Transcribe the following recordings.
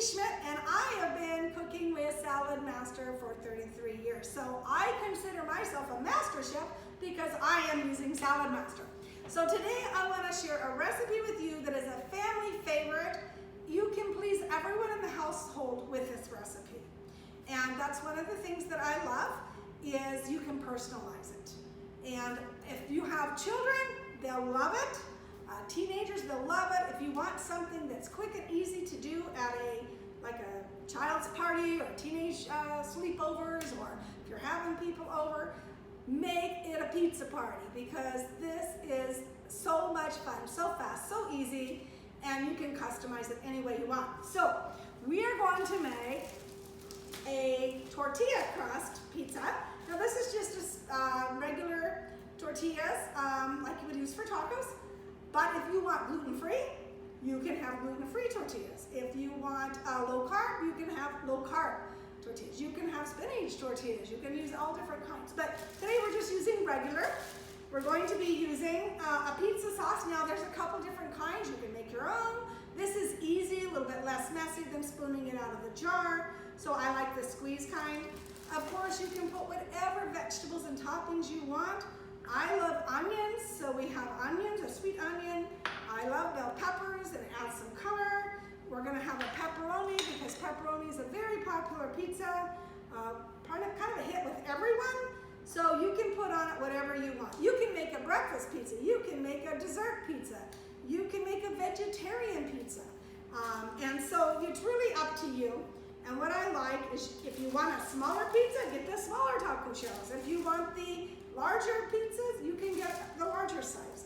Schmidt, and I have been cooking with Salad Master for 33 years. So I consider myself a master chef because I am using Salad Master. So today I want to share a recipe with you that is a family favorite. You can please everyone in the household with this recipe. And that's one of the things that I love is you can personalize it. And if you have children, they'll love it. Teenagers, they'll love it. If you want something that's quick and easy to do at like a child's party or teenage sleepovers, or if you're having people over, make it a pizza party because this is so much fun, so fast, so easy, and you can customize it any way you want. So we are going to make a tortilla crust pizza. Now this is just regular tortillas like you would use for tacos. But if you want gluten-free, you can have gluten-free tortillas. If you want low carb, you can have low carb tortillas. You can have spinach tortillas. You can use all different kinds. But today we're just using regular. We're going to be using a pizza sauce. Now there's a couple different kinds. You can make your own. This is easy, a little bit less messy than spooning it out of the jar. So I like the squeeze kind. Of course, you can put whatever vegetables and toppings you want. I love onions, so we have onions, a sweet onion. I love bell peppers, and it adds some color. We're gonna have a pepperoni because pepperoni is a very popular pizza, kind of a hit with everyone. So you can put on it whatever you want. You can make a breakfast pizza. You can make a dessert pizza. You can make a vegetarian pizza. And so it's really up to you. And what I like is if you want a smaller pizza, get the smaller taco shells. If you want the larger pizzas, you can get the larger size.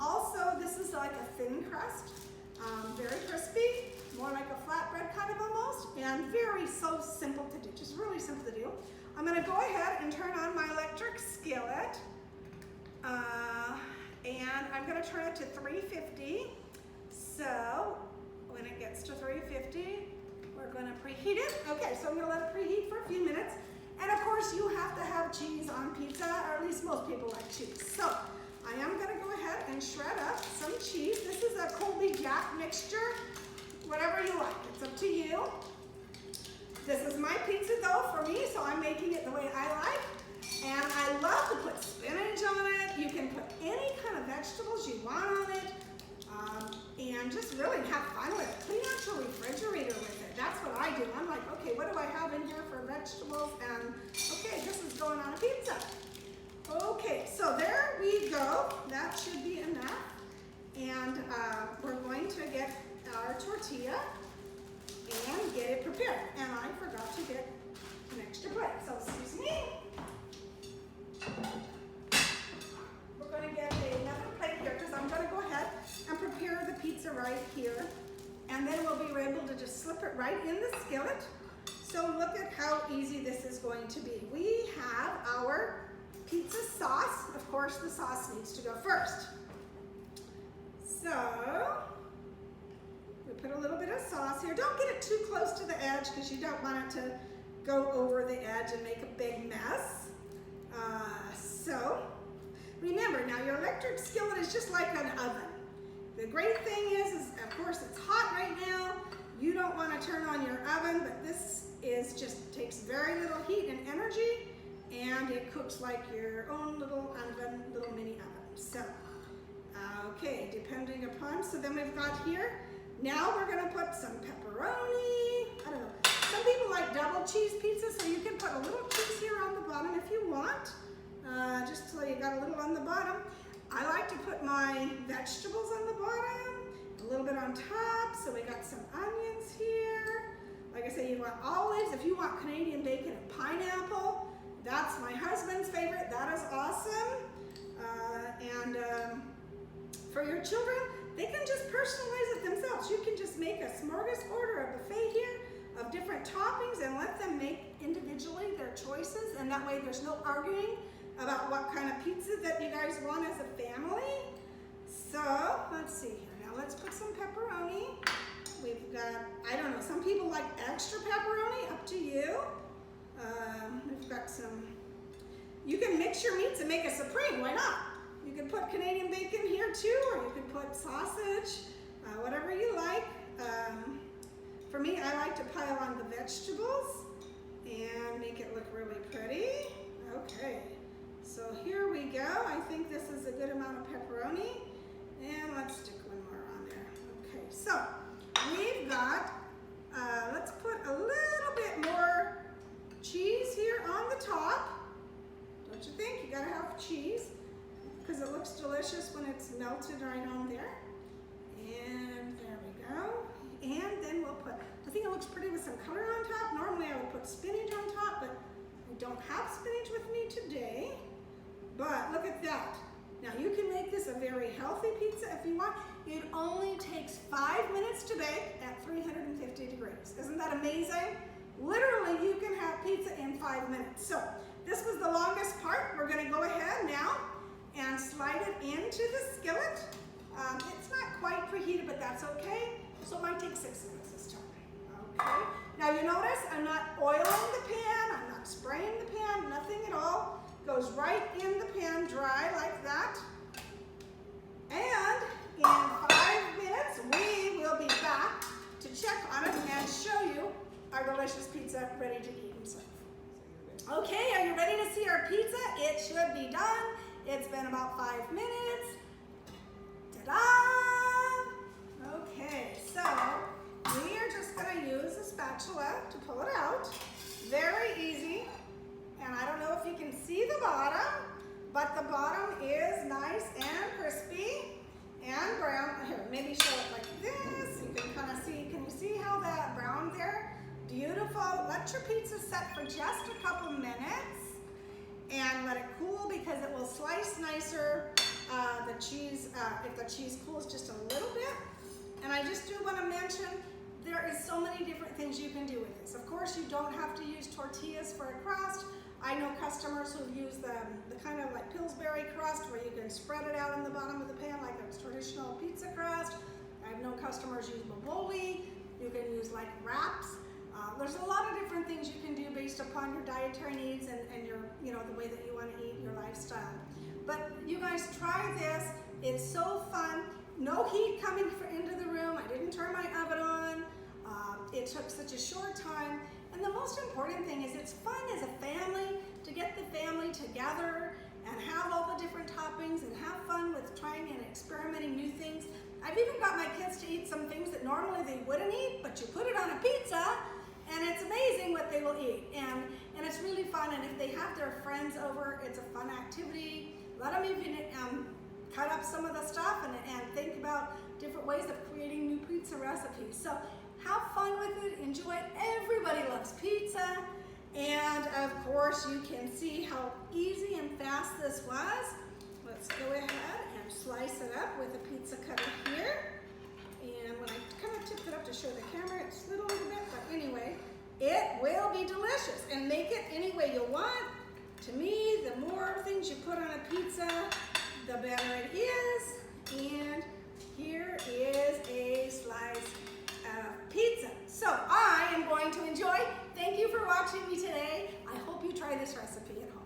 Also, this is like a thin crust, very crispy, more like a flatbread kind of almost, and so simple to do, just really simple to do. I'm gonna go ahead and turn on my electric skillet, and I'm gonna turn it to 350. So when it gets to 350, we're gonna preheat it. Okay, so I'm gonna let it preheat for a few minutes. And of course, you have to have cheese on pizza, or at least most people like cheese. So I am gonna go ahead and shred up some cheese. This is a Colby Jack mixture, whatever you like, it's up to you. This is my pizza though for me, so I'm making it the way I like. And I love to put spinach on it. You can put any kind of vegetables you want on it. And just really have fun with it. Clean out your refrigerator with it. That's what I do. I'm like, okay, what do I have in here for vegetables? And okay, this is going on a pizza. Okay, so there we go. That should be enough. And we're going to get our tortilla and get it prepared. And I forgot to get an extra plate, so excuse me. We're going to get another plate here because I'm going to go ahead and prepare the pizza right here. And then we'll be able to just slip it right in the skillet. So look at how easy this is going to be. We have our pizza sauce. Of course, the sauce needs to go first. So we put a little bit of sauce here. Don't get it too close to the edge because you don't want it to go over the edge and make a big mess. So remember, now your electric skillet is just like an oven. The great thing is of course it's hot right now. You don't want to turn on your oven, but this just takes very little heat and energy, and it cooks like your own little oven, little mini oven. So, okay, depending upon, so then we've got here, now we're gonna put some pepperoni. I don't know, some people like double cheese pizza, so you can put a little cheese here on the bottom if you want, just so you got a little on the bottom. I like to put my vegetables on the bottom, a little bit on top, so we got some onions here. Like I say, you want olives. If you want Canadian bacon and pineapple, that's my husband's favorite. That is awesome. For your children, they can just personalize it themselves. You can just make a smorgasbord or a buffet here of different toppings and let them make individually their choices, and that way there's no arguing about what kind of pizza that you guys want as a family. So let's see here. Now let's put some pepperoni. We've got, I don't know, some people like extra pepperoni, up to you. We've got some, you can mix your meats and make a supreme, why not? You can put Canadian bacon here too, or you can put sausage, whatever you like. For me, I like to pile on the vegetables and make it look really pretty. Okay, so here we go. I think this is a good amount of pepperoni. And let's stick one more on there. Okay, so we've got, let's put a little bit more cheese here on the top. Don't you think? You gotta have cheese because it looks delicious when it's melted right on there. And there we go. And then we'll put, I think it looks pretty with some color on top. Normally I would put spinach on top, but I don't have spinach with me today. But look at that. Now you can make this a very healthy pizza if you want. It only takes 5 minutes to bake at 350 degrees. Isn't that amazing? Literally you can have pizza in 5 minutes. So this was the longest part. We're gonna go ahead now and slide it into the skillet. It's not quite preheated, but that's okay. So it might take 6 minutes this time. Okay. Now you notice I'm not oiling the pan, I'm not spraying the pan, nothing at all. Goes right in the pan dry like that. And in 5 minutes, we will be back to check on it and show you our delicious pizza ready to eat and serve. Okay, are you ready to see our pizza? It should be done. It's been about 5 minutes. Ta-da! Okay, so we are just gonna use a spatula to pull it out. Very easy. And I don't know if you can see the bottom, but the bottom is nice and crispy and brown. Here, maybe show it like this. You can kind of see, can you see how that brown there? Beautiful. Let your pizza set for just a couple minutes and let it cool because it will slice nicer the cheese if the cheese cools just a little bit. And I just do want to mention there is so many different things you can do with this. Of course, you don't have to use tortillas for a crust. I know customers who use the kind of like Pillsbury crust where you can spread it out in the bottom of the pan like a traditional pizza crust. I know customers use boboli. You can use like wraps. There's a lot of different things you can do based upon your dietary needs and your, you know, the way that you want to eat, your lifestyle. But you guys try this. It's so fun. No heat coming into the room. I didn't turn my oven on. It took such a short time. And the most important thing is it's fun as a family to get the family together and have all the different toppings and have fun with trying and experimenting new things. I've even got my kids to eat some things that normally they wouldn't eat, but you put it on a pizza and it's amazing what they will eat. And it's really fun. And if they have their friends over, it's a fun activity. Let them even cut up some of the stuff and think about different ways of creating new pizza recipes. So have fun with it, enjoy it. Everybody loves pizza. And of course you can see how easy and fast this was. Let's go ahead and slice it up with a pizza cutter here. And when I kind of tipped it up to show the camera, it slid a little bit, but anyway, it will be delicious. And make it any way you want. To me, the more things you put on a pizza, the better it is. And here is a slice of pizza. So I am going to enjoy. Thank you for watching me today. I hope you try this recipe at home.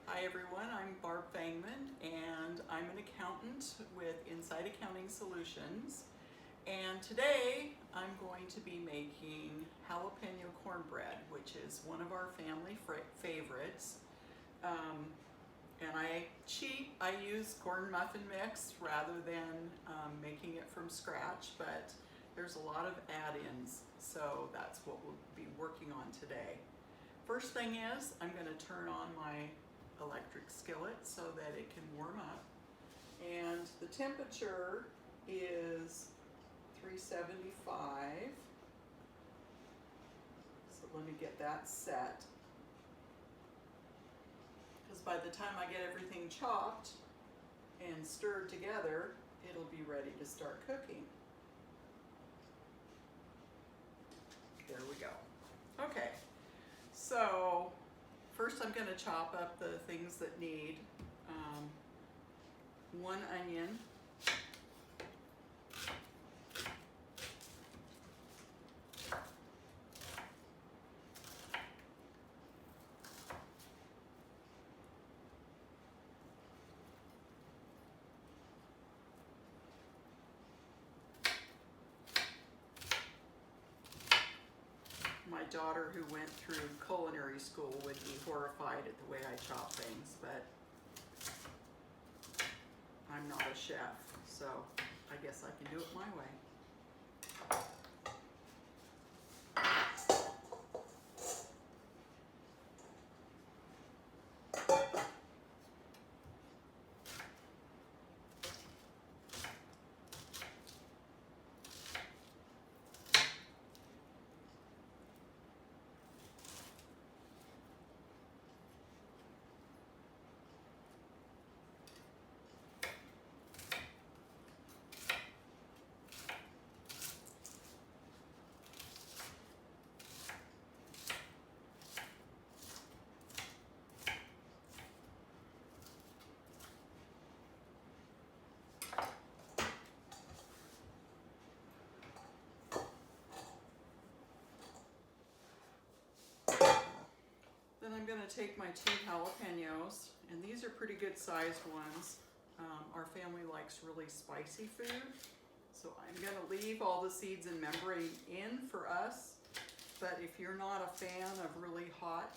Hi everyone, I'm Barb Fangman and I'm an accountant with Inside Accounting Solutions. And today I'm going to be making jalapeno cornbread, which is one of our family favorites. And I cheat, I use corn muffin mix rather than making it from scratch, but there's a lot of add-ins, so that's what we'll be working on today. First thing is, I'm going to turn on my electric skillet so that it can warm up. And the temperature is 375. So let me get that set. Because by the time I get everything chopped and stirred together, it'll be ready to start cooking. There we go. Okay, so first I'm going to chop up the things that need 1 onion, daughter who went through culinary school would be horrified at the way I chop things, but I'm not a chef, so I guess I can do it my way. Then I'm going to take my 2 jalapenos, and these are pretty good sized ones. Our family likes really spicy food, so I'm going to leave all the seeds and membrane in for us, but if you're not a fan of really hot,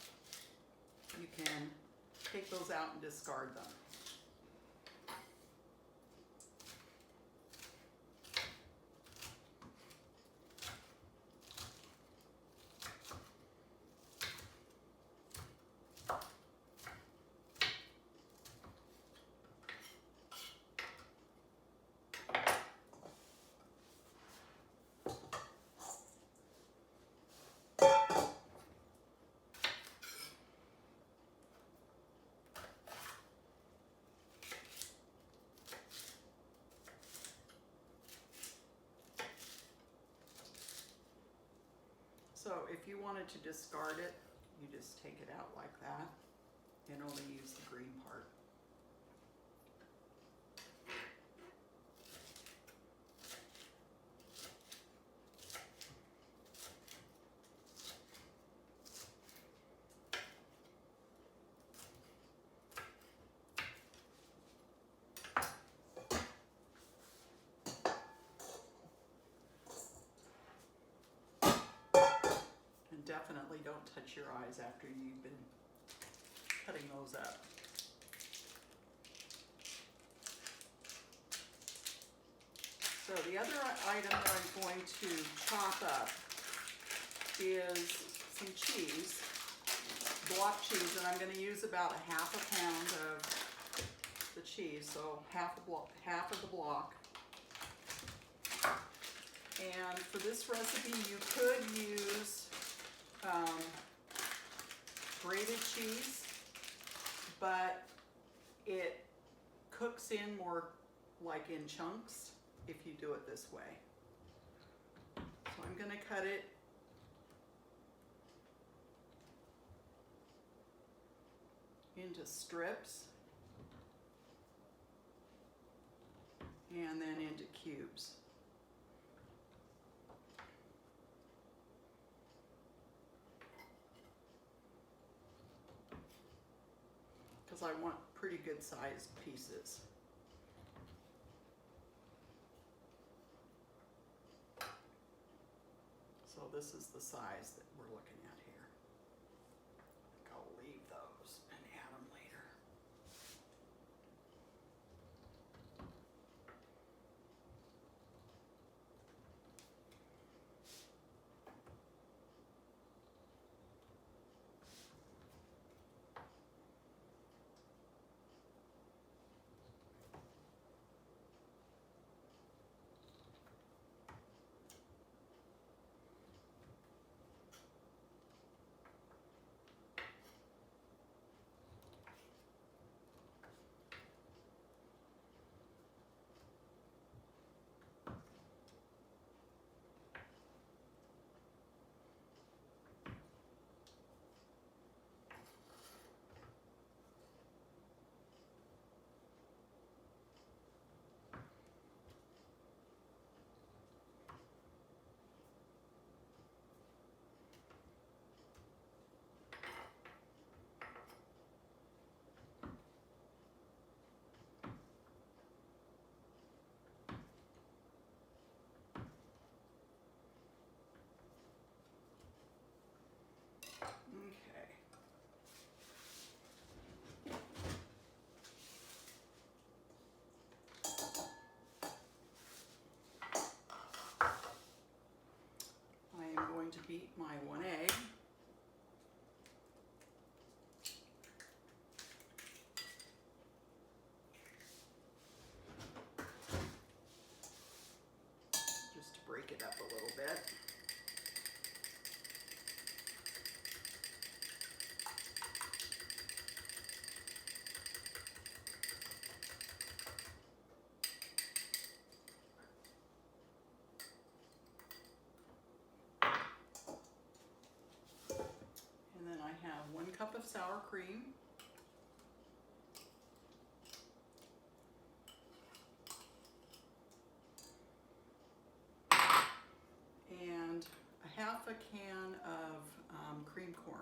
you can take those out and discard them. So if you wanted to discard it, you just take it out like that and only use the green part. Definitely don't touch your eyes after you've been cutting those up. So the other item that I'm going to chop up is some cheese, block cheese, and I'm going to use about a half a pound of the cheese, so half of the block. And for this recipe, you could use grated cheese, but it cooks in more like in chunks if you do it this way. So I'm going to cut it into strips and then into cubes. Because I want pretty good sized pieces. So this is the size that we're looking at here. I think I'll leave those and add them later. to beat my 1 egg. Just to break it up a little bit. And then I have 1 cup of sour cream. And a half a can of cream corn.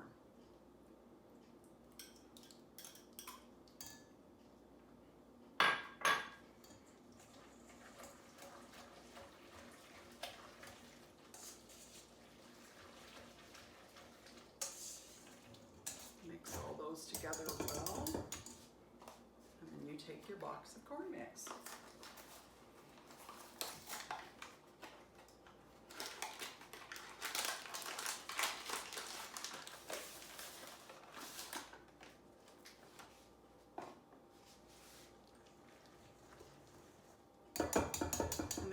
Mix all those together well. And then you take your box of corn mix. And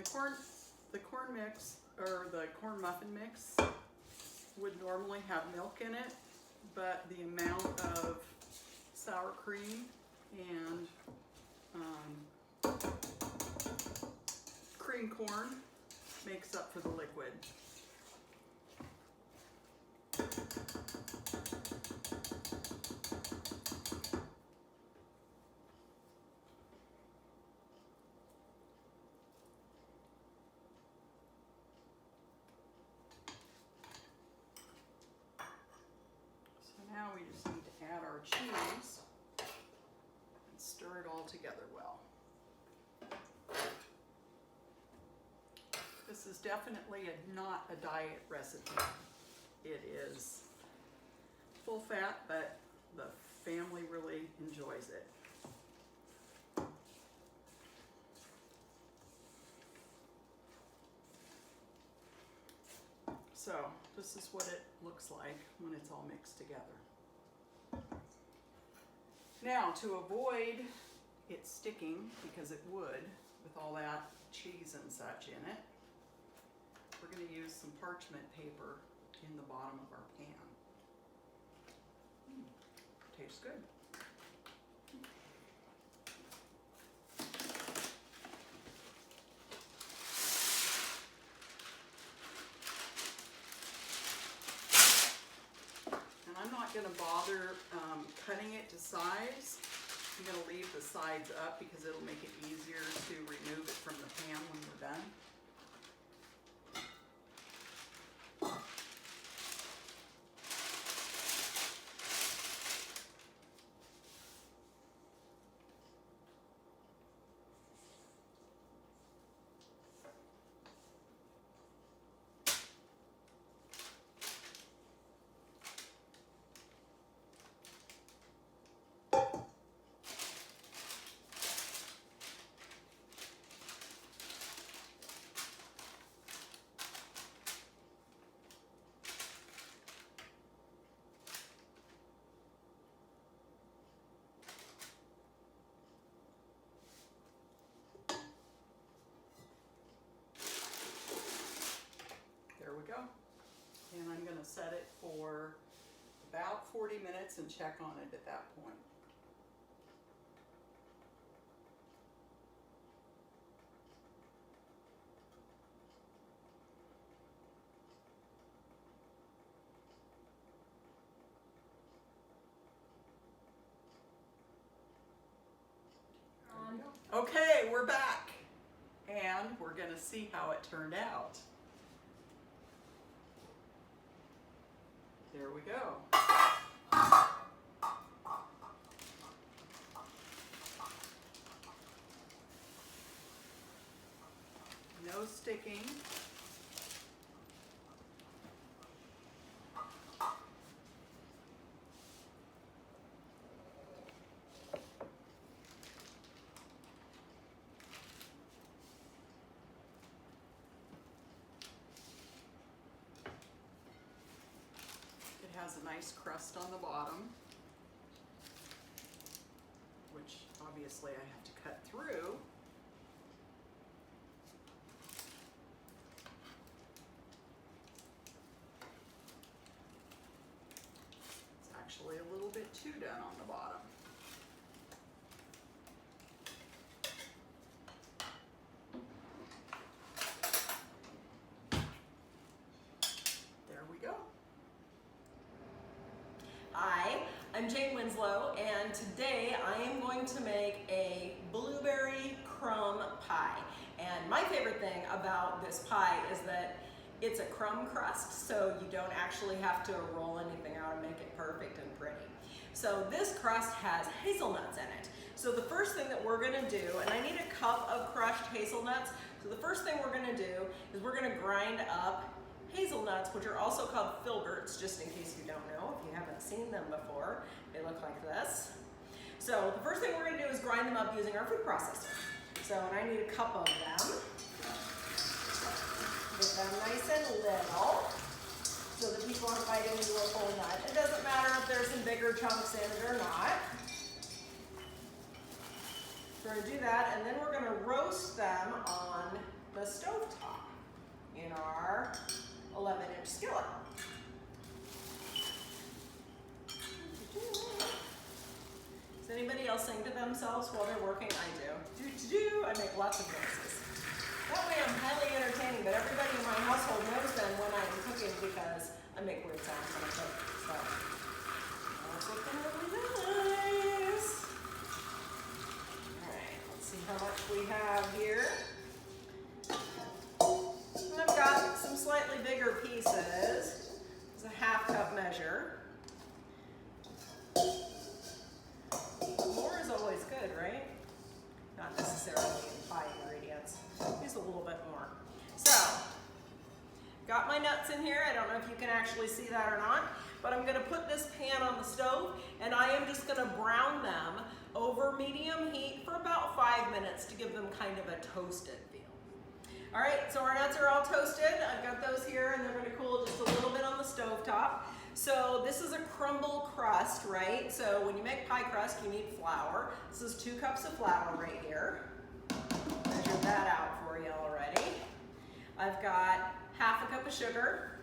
the corn mix, or the corn muffin mix, would normally have milk in it, but the amount of sour cream and cream corn makes up for the liquid. Now we just need to add our cheese and stir it all together well. This is definitely not a diet recipe. It is full fat, but the family really enjoys it. So this is what it looks like when it's all mixed together. Now, to avoid it sticking, because it would with all that cheese and such in it, we're going to use some parchment paper in the bottom of our pan. Tastes good. I'm not going to bother cutting it to size. I'm going to leave the sides up because it'll make it easier to remove it from the pan when we're done. Go. And I'm going to set it for about 40 minutes and check on it at that point. Okay, we're back, and we're going to see how it turned out. There we go. No sticking. nice crust on the bottom, which obviously I have to cut through. It's actually a little bit too done on the bottom. There we go. Hi, I'm Jane Winslow, and today I am going to make a blueberry crumb pie. And my favorite thing about this pie is that it's a crumb crust, so you don't actually have to roll anything out and make it perfect and pretty. So this crust has hazelnuts in it. So the first thing that we're gonna do, and I need a cup of crushed hazelnuts, so the first thing we're gonna do is we're gonna grind up hazelnuts, which are also called filberts, just in case you don't know, if you haven't seen them before. They look like this. So the first thing we're gonna do is grind them up using our food processor. So, and I need a cup of them. Get them nice and little, so that people aren't biting into a full nut. It doesn't matter if there's some bigger chunks in it or not. We're gonna do that, and then we're gonna roast them on the stovetop in our 11-inch skillet. Does anybody else sing to themselves while they're working? I do. Do. I make lots of noises. That way I'm highly entertaining, but everybody in my household knows then when I'm cooking because I make weird sounds when I cook. So that's looking really nice. All right, let's see how much we have here. And I've got some slightly bigger pieces. It's a half-cup measure. More is always good, right? Not necessarily in pie ingredients. Just a little bit more. So, got my nuts in here. I don't know if you can actually see that or not, but I'm gonna put this pan on the stove and I am just gonna brown them over medium heat for about 5 minutes to give them kind of a toasted feel. All right, so our nuts are all toasted. I've got those here and they're gonna cool just a little bit on the stove top. So this is a crumble crust, right? So when you make pie crust, you need flour. This is 2 cups of flour right here. Measured that out for you already. I've got half a cup of sugar,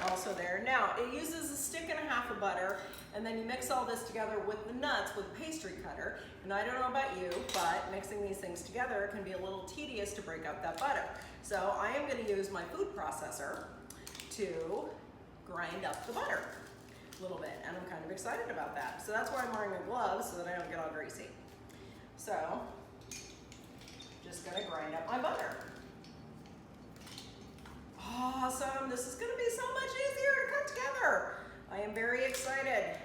also there. Now, it uses a stick and a half of butter, and then you mix all this together with the nuts with a pastry cutter. And I don't know about you, but mixing these things together can be a little tedious to break up that butter. So I am gonna use my food processor to grind up the butter a little bit, and I'm kind of excited about that. So that's why I'm wearing a glove, so that I don't get all greasy. So, just gonna grind up my butter. Awesome, this is gonna be so much easier to cut together. I am very excited.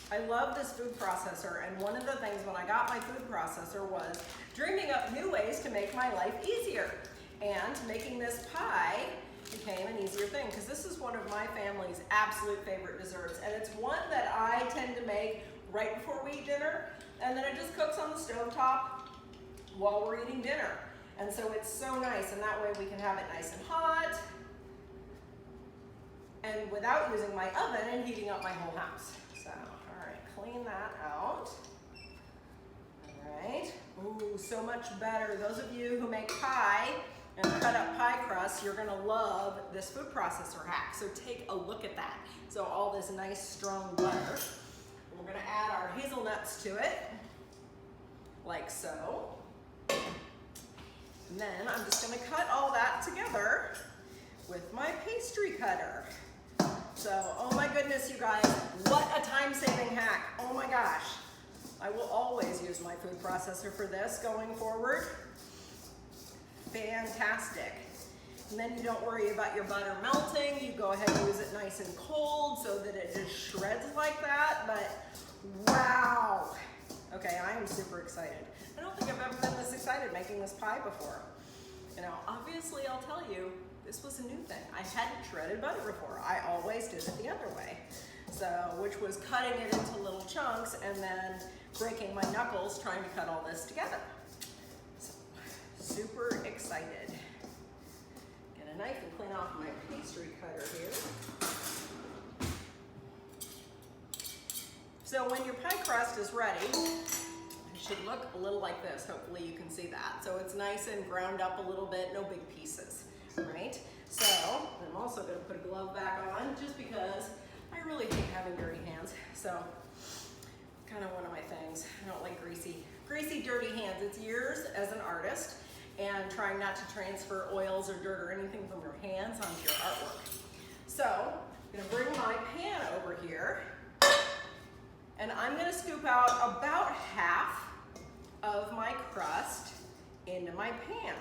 I love this food processor, and one of the things when I got my food processor was dreaming up new ways to make my life easier. And making this pie became an easier thing, because this is one of my family's absolute favorite desserts, and it's one that I tend to make right before we eat dinner, and then it just cooks on the stovetop while we're eating dinner. And so it's so nice, and that way we can have it nice and hot, and without using my oven and heating up my whole house. So, all right, clean that out. All right, ooh, so much better. Those of you who make pie and cut up pie crust, you're gonna love this food processor hack. So take a look at that. So all this nice strong butter. We're gonna add our hazelnuts to it, like so. And then I'm just gonna cut all that together with my pastry cutter. So, oh my goodness, you guys, what a time-saving hack. Oh my gosh. I will always use my food processor for this going forward. Fantastic. And then you don't worry about your butter melting. You go ahead and use it nice and cold so that it just shreds like that. But wow. Okay, I am super excited. I don't think I've ever been this excited making this pie before. You know, obviously I'll tell you, this was a new thing. I hadn't shredded butter before. I always did it the other way. So, which was cutting it into little chunks and then breaking my knuckles trying to cut all this together. So, super excited. Get a knife and clean off my pastry cutter here. So when your pie crust is ready, it should look a little like this. Hopefully you can see that. So it's nice and ground up a little bit, no big pieces, right? So I'm also gonna put a glove back on just because I really hate having dirty hands. So kind of one of my things. I don't like greasy, dirty hands. It's years as an artist and trying not to transfer oils or dirt or anything from your hands onto your artwork. So I'm gonna bring my pan over here and I'm gonna scoop out about half of my crust into my pan.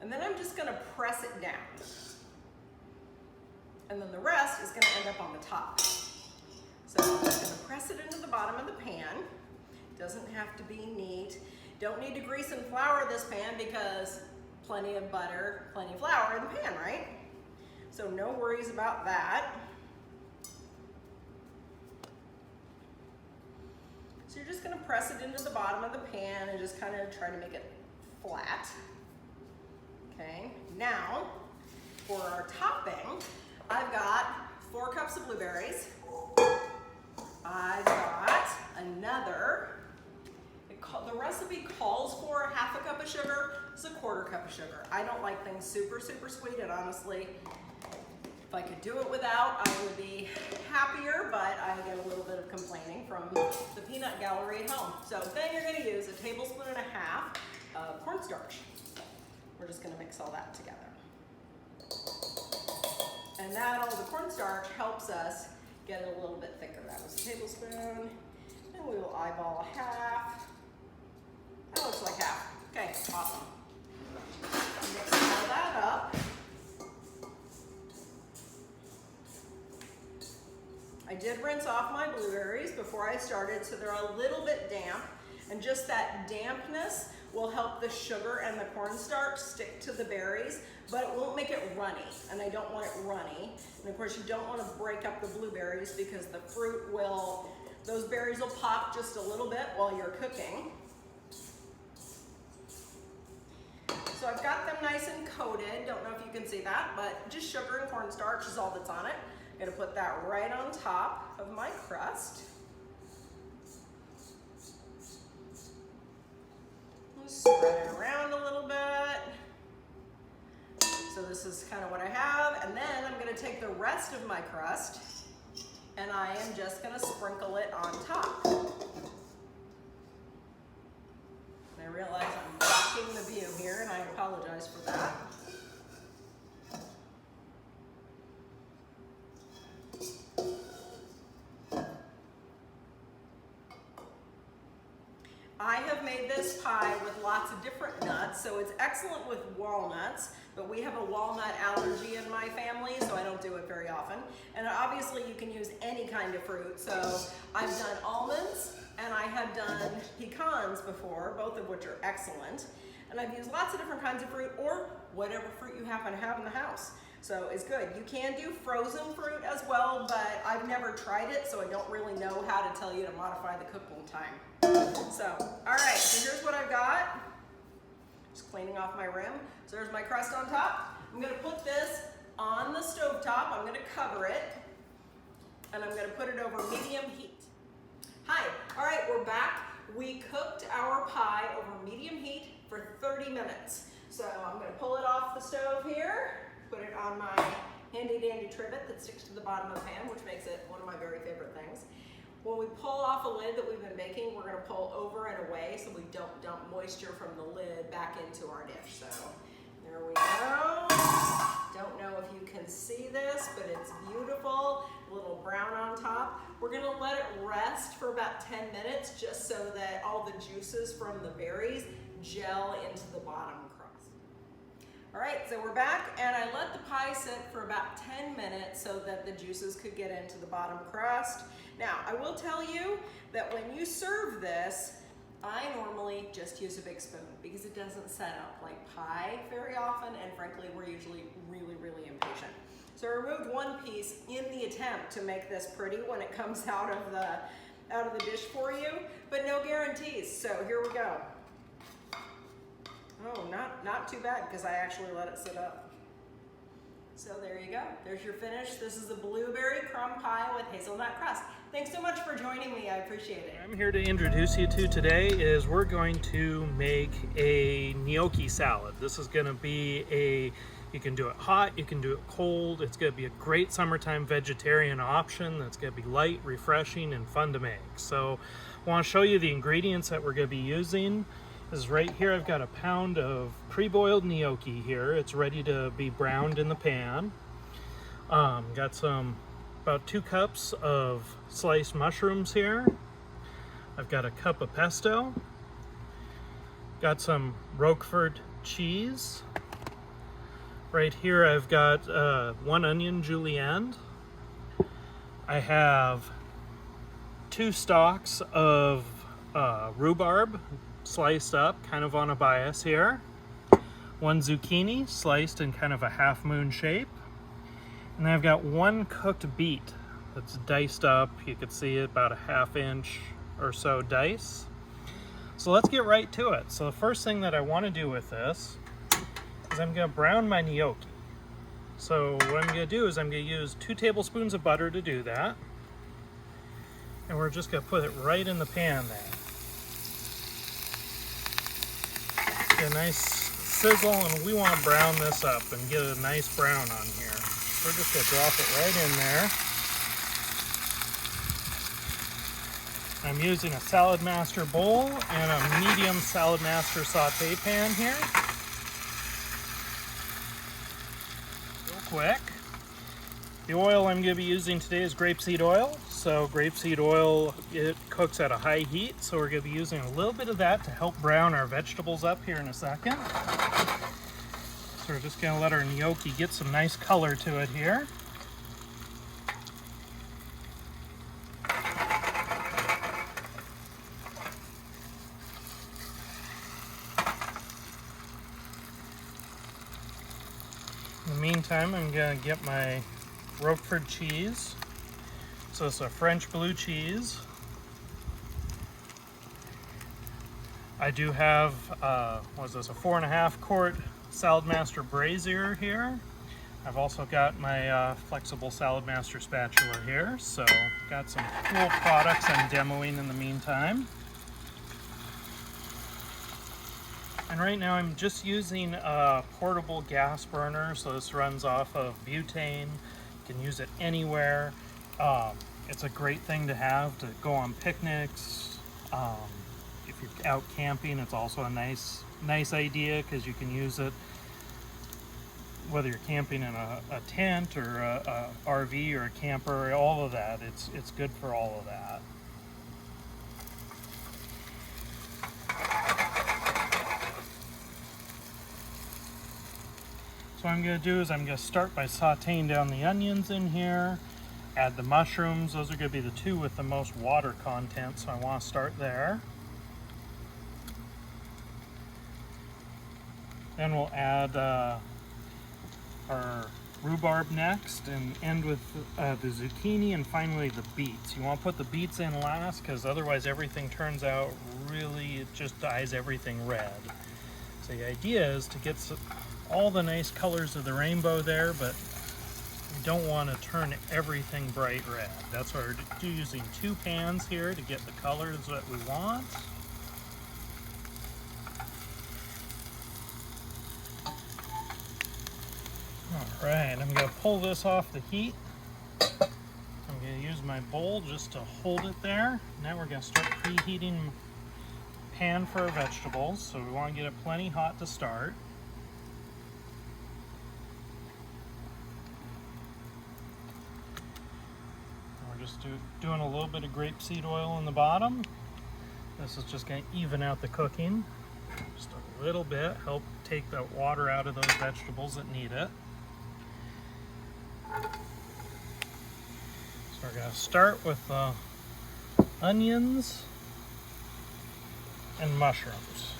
And then I'm just gonna press it down. And then the rest is gonna end up on the top. So I'm just gonna press it into the bottom of the pan. Doesn't have to be neat. Don't need to grease and flour this pan because plenty of butter, plenty of flour in the pan, right? So no worries about that. So you're just gonna press it into the bottom of the pan and just kind of try to make it flat. Okay, now for our topping, I've got 4 cups of blueberries. I've got another, the recipe calls for a half a cup of sugar, it's a 1/4 cup of sugar. I don't like things super sweet, and honestly, if I could do it without, I would be happier, but I get a little bit of complaining from the peanut gallery at home. So then you're gonna use 1.5 tablespoons of cornstarch. We're just gonna mix all that together. And that, all the cornstarch helps us get it a little bit thicker. That was a tablespoon. And we will eyeball 1/2. That looks like 1/2. Okay, awesome. Mix all that up. I did rinse off my blueberries before I started, so they're a little bit damp. And just that dampness will help the sugar and the cornstarch stick to the berries, but it won't make it runny, and I don't want it runny. And of course you don't want to break up the blueberries because the fruit will, those berries will pop just a little bit while you're cooking. So I've got them nice and coated, don't know if you can see that, but just sugar and cornstarch is all that's on it. I'm gonna put that right on top of my crust. Spread it around a little bit. So this is kind of what I have. And then I'm going to take the rest of my crust and I am just going to sprinkle it on top. And I realize I'm blocking the view here and I apologize for that. I have made this pie with lots of different nuts, so it's excellent with walnuts, but we have a walnut allergy in my family, so I don't do it very often. And obviously you can use any kind of fruit, so I've done almonds and I have done pecans before, both of which are excellent. And I've used lots of different kinds of fruit or whatever fruit you happen to have in the house. So it's good. You can do frozen fruit as well, but I've never tried it, so I don't really know how to tell you to modify the cooking time. So, all right, so here's what I've got. Just cleaning off my rim. So there's my crust on top. I'm gonna put this on the stovetop. I'm gonna cover it, and I'm gonna put it over medium heat. Hi, all right, we're back. We cooked our pie over medium heat for 30 minutes. So I'm gonna pull it off the stove here, put it on my handy dandy trivet that sticks to the bottom of the pan, which makes it one of my very favorite things. When we pull off a lid that we've been baking, we're gonna pull over and away so we don't dump moisture from the lid back into our dish. So there we go. Don't know if you can see this, but it's beautiful. A little brown on top. We're gonna let it rest for about 10 minutes just so that all the juices from the berries gel into the bottom crust. All right, so we're back, and I let the pie sit for about 10 minutes so that the juices could get into the bottom crust. Now, I will tell you that when you serve this, I normally just use a big spoon because it doesn't set up like pie very often, and frankly, we're usually really impatient. So I removed one piece in the attempt to make this pretty when it comes out of the dish for you, but no guarantees. So here we go. Oh, not too bad because I actually let it sit up. So there you go. There's your finish. This is a blueberry crumb pie with hazelnut crust. Thanks so much for joining me. I appreciate it. I'm here to introduce you to today is we're going to make a gnocchi salad. This is going to be you can do it hot, you can do it cold. It's going to be a great summertime vegetarian option that's going to be light, refreshing, and fun to make. So I want to show you the ingredients that we're going to be using. This is right here. I've got a pound of pre-boiled gnocchi here. It's ready to be browned in the pan. Got about 2 cups of sliced mushrooms here. I've got a cup of pesto. Got some Roquefort cheese. Right here I've got 1 onion julienne. I have 2 stalks of rhubarb sliced up, kind of on a bias here. 1 zucchini sliced in kind of a half moon shape. And then I've got 1 cooked beet that's diced up. You can see it about a 1/2 inch or so dice. So let's get right to it. So the first thing that I want to do with this is I'm going to brown my gnocchi. So what I'm going to do is I'm going to use 2 tablespoons of butter to do that. And we're just going to put it right in the pan there. Get a nice sizzle, and we want to brown this up and get a nice brown on here. So we're just going to drop it right in there. I'm using a Salad-Master bowl and a medium Salad-Master saute pan here. Quick. The oil I'm going to be using today is grapeseed oil. So grapeseed oil, it cooks at a high heat, so we're going to be using a little bit of that to help brown our vegetables up here in a second. So we're just going to let our gnocchi get some nice color to it here. In the meantime, I'm going to get my Roquefort cheese. So it's a French blue cheese. I do have, a 4.5 quart Salad-Master brazier here. I've also got my flexible Salad-Master spatula here. So got some cool products I'm demoing in the meantime. And right now I'm just using a portable gas burner, so this runs off of butane. You can use it anywhere. It's a great thing to have to go on picnics. If you're out camping, it's also a nice idea because you can use it whether you're camping in a tent or a RV or a camper, all of that. It's good for all of that. So what I'm going to do is I'm going to start by sauteing down the onions in here, add the mushrooms. Those are going to be the 2 with the most water content, so I want to start there. Then we'll add our rhubarb next and end with the zucchini and finally the beets. You want to put the beets in last because otherwise everything turns out it just dyes everything red. So the idea is to get all the nice colors of the rainbow there, but we don't want to turn everything bright red. That's why we're using 2 pans here to get the colors that we want. Alright, I'm going to pull this off the heat. I'm going to use my bowl just to hold it there. Now we're going to start preheating the pan for our vegetables, so we want to get it plenty hot to start. Just doing a little bit of grapeseed oil in the bottom. This is just going to even out the cooking. Just a little bit, help take the water out of those vegetables that need it. So we're going to start with the onions and mushrooms.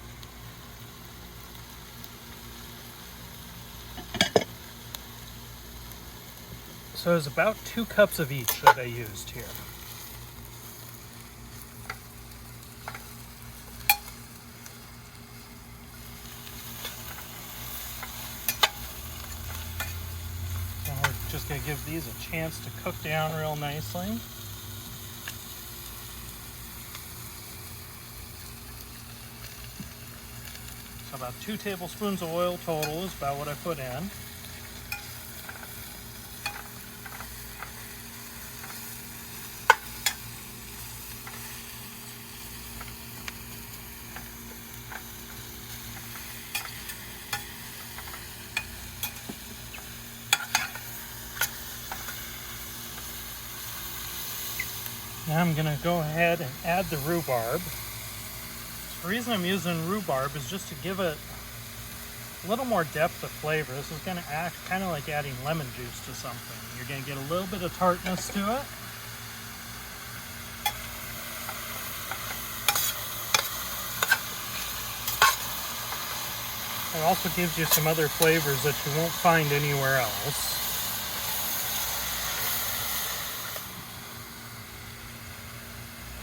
So there's about 2 cups of each that I used here. And we're just going to give these a chance to cook down real nicely. So about 2 tablespoons of oil total is about what I put in. Now I'm going to go ahead and add the rhubarb. The reason I'm using rhubarb is just to give it a little more depth of flavor. This is going to act kind of like adding lemon juice to something. You're going to get a little bit of tartness to it. It also gives you some other flavors that you won't find anywhere else.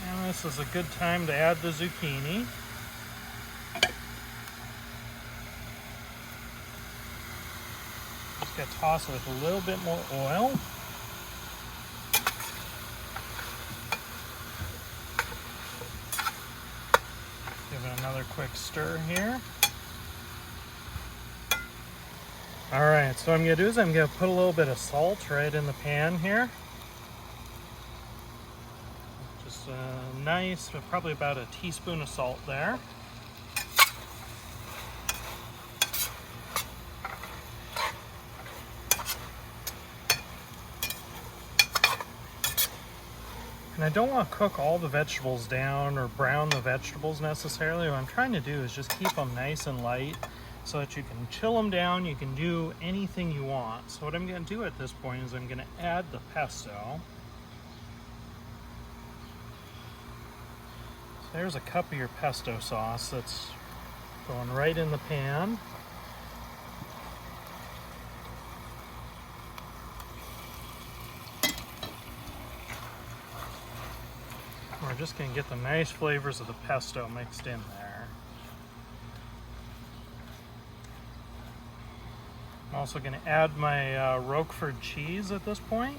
And this is a good time to add the zucchini. Just gotta toss it with a little bit more oil. Give it another quick stir here. Alright, so what I'm going to do is I'm going to put a little bit of salt right in the pan here. Just nice, probably about a teaspoon of salt there. And I don't want to cook all the vegetables down or brown the vegetables necessarily. What I'm trying to do is just keep them nice and light, so that you can chill them down, you can do anything you want. So what I'm going to do at this point is I'm going to add the pesto. So there's a cup of your pesto sauce that's going right in the pan. We're just going to get the nice flavors of the pesto mixed in there. I'm also going to add my Roquefort cheese at this point.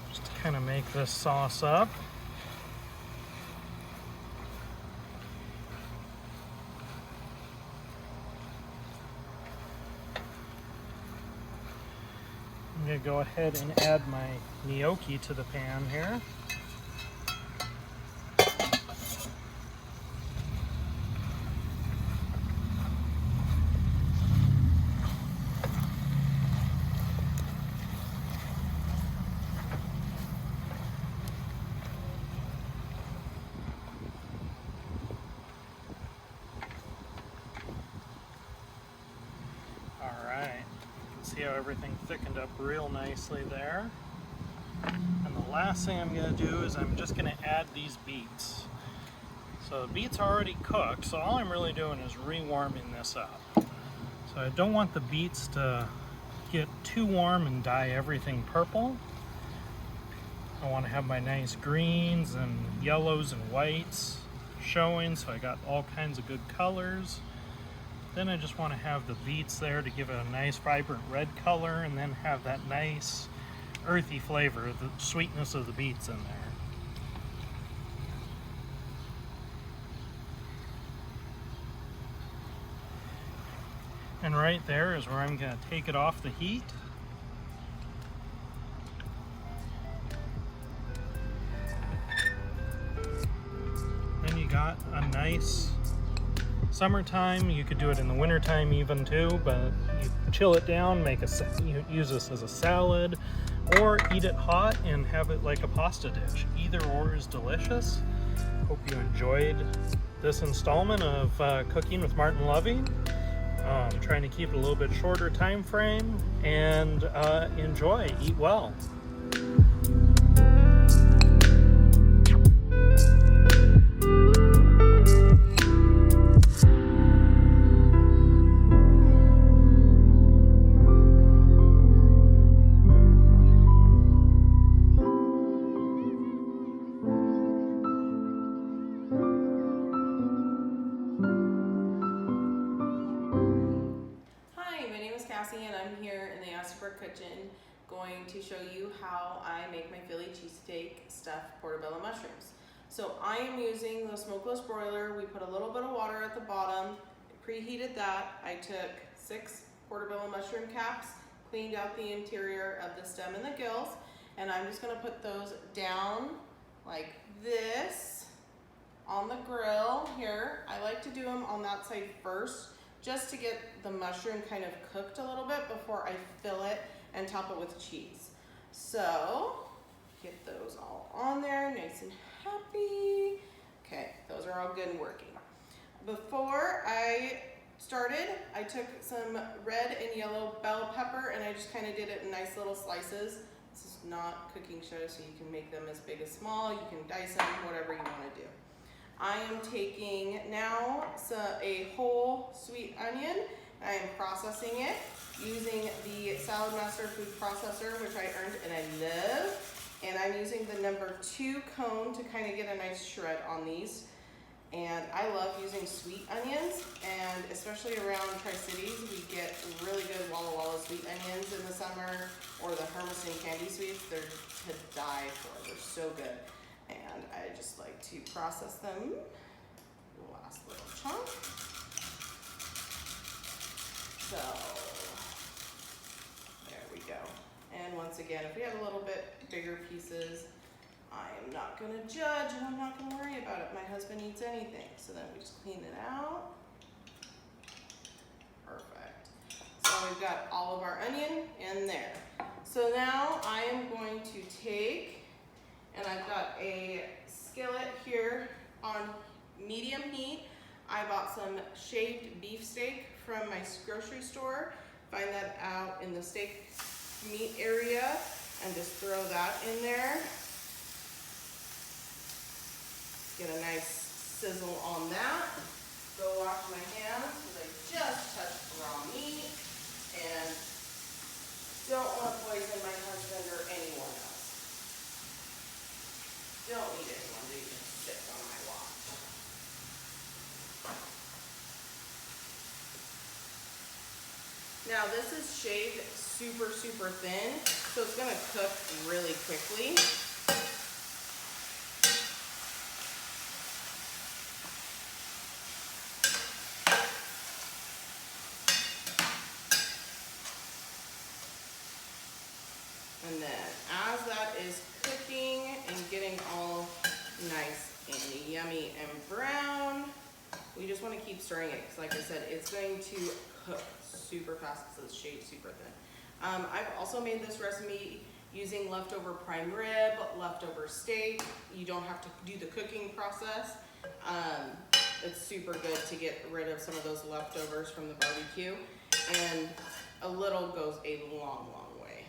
Just to kind of make this sauce up. I'm going to go ahead and add my gnocchi to the pan here. See how everything thickened up real nicely there. And the last thing I'm going to do is I'm just going to add these beets. So the beets are already cooked, so all I'm really doing is rewarming this up. So I don't want the beets to get too warm and dye everything purple. I want to have my nice greens and yellows and whites showing, so I got all kinds of good colors. Then I just want to have the beets there to give it a nice vibrant red color, and then have that nice earthy flavor, the sweetness of the beets in there. And right there is where I'm going to take it off the heat. Then you got a nice summertime. You could do it in the wintertime even too, but you chill it down, you use this as a salad, or eat it hot and have it like a pasta dish. Either or is delicious. Hope you enjoyed this installment of Cooking with Martin Loving. Trying to keep it a little bit shorter time frame, and enjoy, eat well. And I'm here in the Estherbrook kitchen going to show you how I make my Philly cheesesteak stuffed portobello mushrooms. So I am using the smokeless broiler. We put a little bit of water at the bottom, preheated that. I took 6 portobello mushroom caps, cleaned out the interior of the stem and the gills, and I'm just gonna put those down like this on the grill here. I like to do them on that side first, just to get the mushroom kind of cooked a little bit before I fill it and top it with cheese. So, get those all on there, nice and happy. Okay, those are all good and working. Before I started, I took some red and yellow bell pepper and I just kind of did it in nice little slices. This is not cooking show, so you can make them as big as small, you can dice them, whatever you want to do. I am taking now a whole sweet onion. I am processing it using the Saladaster food processor, which I earned and I love. And I'm using the number 2 cone to kind of get a nice shred on these. And I love using sweet onions, and especially around Tri-Cities, we get really good Walla Walla sweet onions in the summer, or the Hermiston candy sweets. They're to die for. They're so good. And I just like to process them. Last little chunk. So, there we go. And once again, if we had a little bit bigger pieces, I am not gonna judge and I'm not gonna worry about it. My husband eats anything. So then we just clean it out. Perfect. So we've got all of our onion in there. So now I am going to take, and I've got a skillet here on medium heat. I bought some shaved beef steak from my grocery store. Find that out in the steak meat area and just throw that in there. Get a nice sizzle on that. Go wash my hands because I just touched raw meat and don't want to poison my husband or anyone else. Don't need anyone to even sit on my watch. Now this is shaved super, super thin, so it's gonna cook really quickly. And then as that is cooking and getting all nice and yummy and brown, we just want to keep stirring it because like I said, it's going to cook super fast because it's shaved super thin. I've also made this recipe using leftover prime rib, leftover steak. You don't have to do the cooking process. It's super good to get rid of some of those leftovers from the barbecue, and a little goes a long, long way.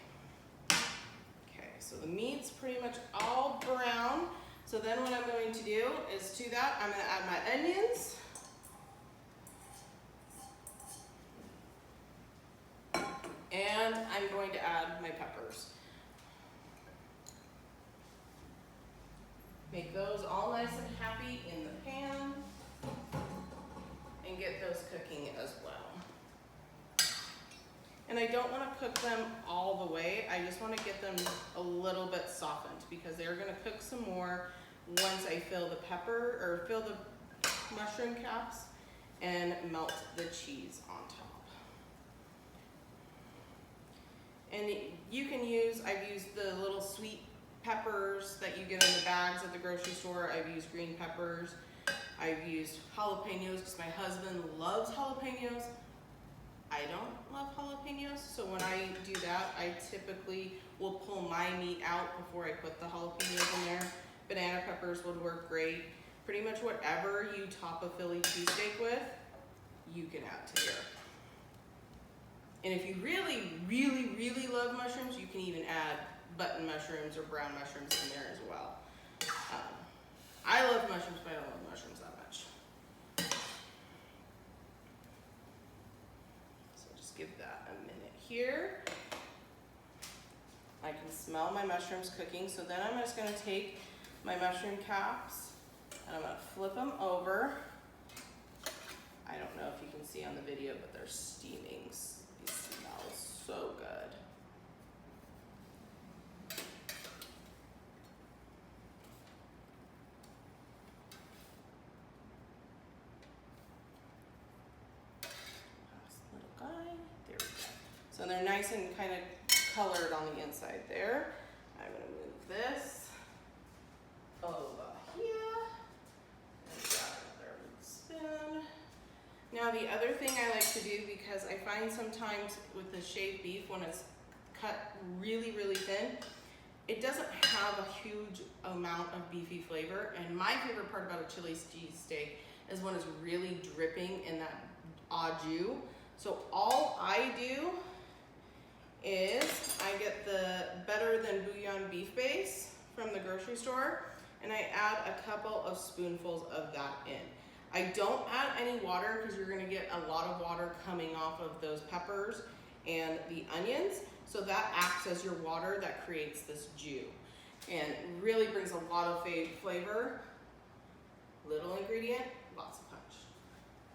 Okay, so the meat's pretty much all brown. So then what I'm going to do is to that, I'm going to add my onions. And I'm going to add my peppers. Make those all nice and happy in the pan. And get those cooking as well. And I don't want to cook them all the way. I just want to get them a little bit softened because they're going to cook some more once I fill the pepper or fill the mushroom caps and melt the cheese on top. And you can use, I've used the little sweet peppers that you get in the bags at the grocery store. I've used green peppers. I've used jalapenos because my husband loves jalapenos. I don't love jalapenos, so when I do that, I typically will pull my meat out before I put the jalapenos in there. Banana peppers would work great. Pretty much whatever you top a Philly cheesesteak with, you can add to here. And if you really, really, really love mushrooms, you can even add button mushrooms or brown mushrooms in there as well. I love mushrooms, but I don't love mushrooms that much. So just give that a minute here. I can smell my mushrooms cooking, so then I'm just going to take my mushroom caps and I'm going to flip them over. I don't know if you can see on the video, but they're steaming. They smell so good. So they're nice and kind of colored on the inside there. I'm gonna move this over here. And grab another spoon. Now the other thing I like to do, because I find sometimes with the shaved beef, when it's cut really, really thin, it doesn't have a huge amount of beefy flavor. And my favorite part about a chili cheesesteak is when it's really dripping in that au jus. So all I do is I get the Better Than Bouillon beef base from the grocery store, and I add a couple of spoonfuls of that in. I don't add any water because you're gonna get a lot of water coming off of those peppers and the onions. So that acts as your water that creates this jus and really brings a lot of flavor. Little ingredient, lots of punch.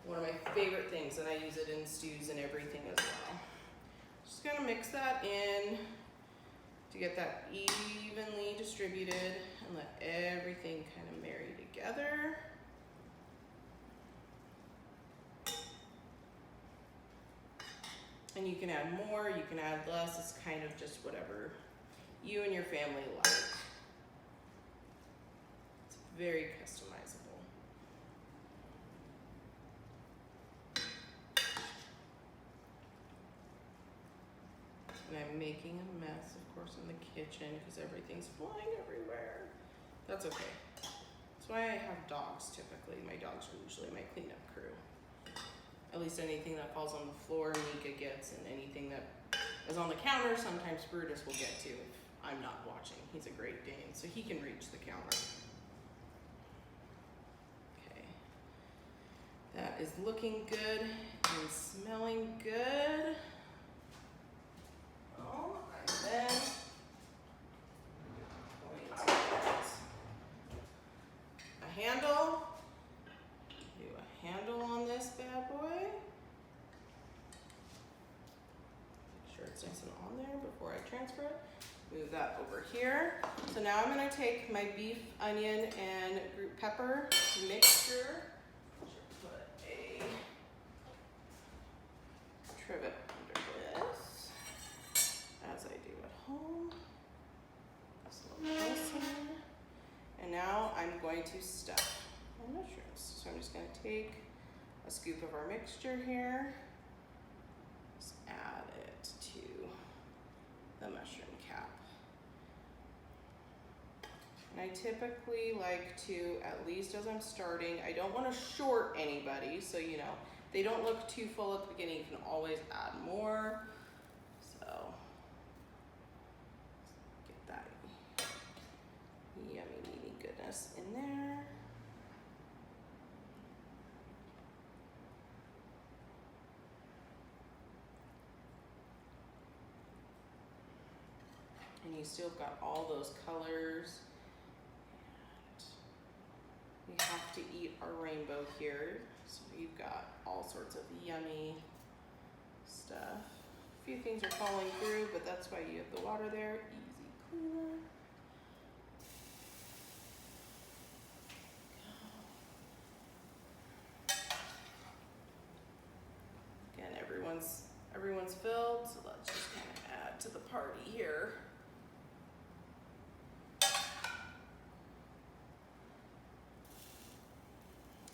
One of my favorite things, and I use it in stews and everything as well. Just gonna mix that in to get that evenly distributed and let everything kind of marry together. And you can add more, you can add less, it's kind of just whatever you and your family like. It's very customizable. And I'm making a mess, of course, in the kitchen because everything's flying everywhere. That's okay. That's why I have dogs typically. My dogs are usually my cleanup crew. At least anything that falls on the floor, Mika gets, and anything that is on the counter, sometimes Brutus will get to if I'm not watching. He's a Great Dane, so he can reach the counter. Okay. That is looking good and smelling good. Oh, and then going to get a handle. Do a handle on this bad boy. Make sure it's nice and on there before I transfer it. Move that over here. So now I'm going to take my beef, onion, and root pepper mixture. Put a trivet under this, as I do at home. Just a little closer. And now I'm going to stuff my mushrooms. So I'm just going to take a scoop of our mixture here, just add it to the mushroom cap. And I typically like to, at least as I'm starting, I don't want to short anybody, so you know, they don't look too full at the beginning, you can always add more. So, get that yummy, meaty goodness in there. And you still got all those colors. And we have to eat our rainbow here. So you've got all sorts of yummy stuff. A few things are falling through, but that's why you have the water there. Easy cleaner. Again, everyone's filled, so let's just kind of add to the party here.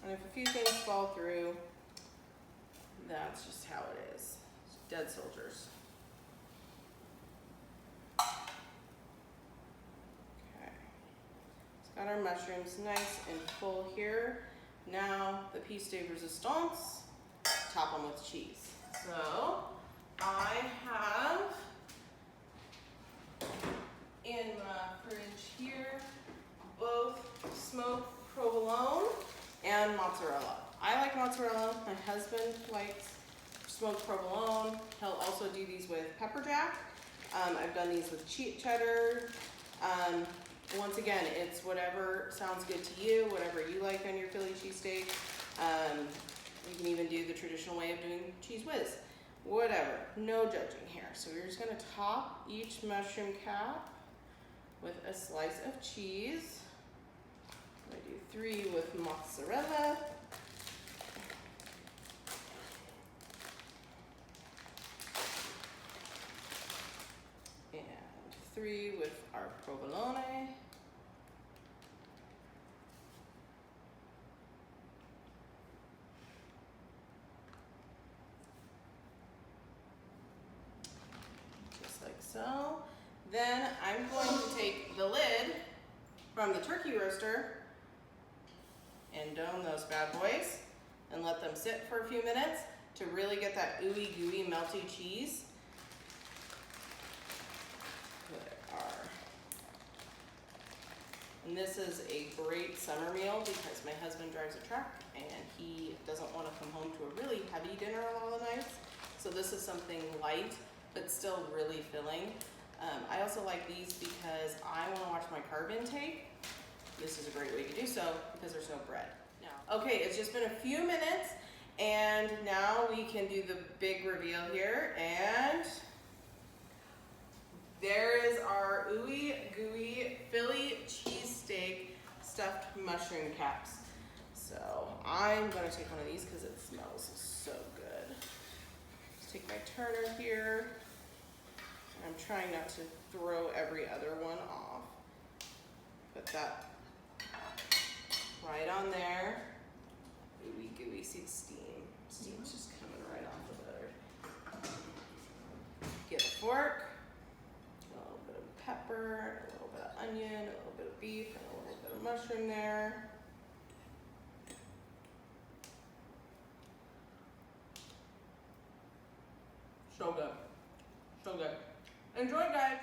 And if a few things fall through, that's just how it is. It's dead soldiers. Okay. It's got our mushrooms nice and full here. Now the piece de resistance, top them with cheese. So I have in my fridge here both smoked provolone and mozzarella. I like mozzarella. My husband likes smoked provolone. He'll also do these with pepper jack. I've done these with cheddar. Once again, it's whatever sounds good to you, whatever you like on your Philly cheesesteak. You can even do the traditional way of doing cheese whiz. Whatever, no judging here. So we're just gonna top each mushroom cap with a slice of cheese. I do 3 with mozzarella. 3 with our provolone. Just like so. Then I'm going to take the lid from the turkey roaster and dome those bad boys and let them sit for a few minutes to really get that ooey gooey melty cheese. And this is a great summer meal because my husband drives a truck and he doesn't want to come home to a really heavy dinner a lot of the nights. So this is something light but still really filling. I also like these because I want to watch my carb intake. This is a great way to do so because there's no bread. Now, okay, it's just been a few minutes and now we can do the big reveal here, and there is our ooey gooey Philly cheesesteak stuffed mushroom caps. So I'm gonna take one of these because it smells so good. Just take my turner here. I'm trying not to throw every other one off. Put that right on there. Ooey gooey, see the steam. Steam's just coming right off the butter. Get a fork, a little bit of pepper, a little bit of onion, a little bit of beef, and a little bit of mushroom there. So good. So good. Enjoy, guys.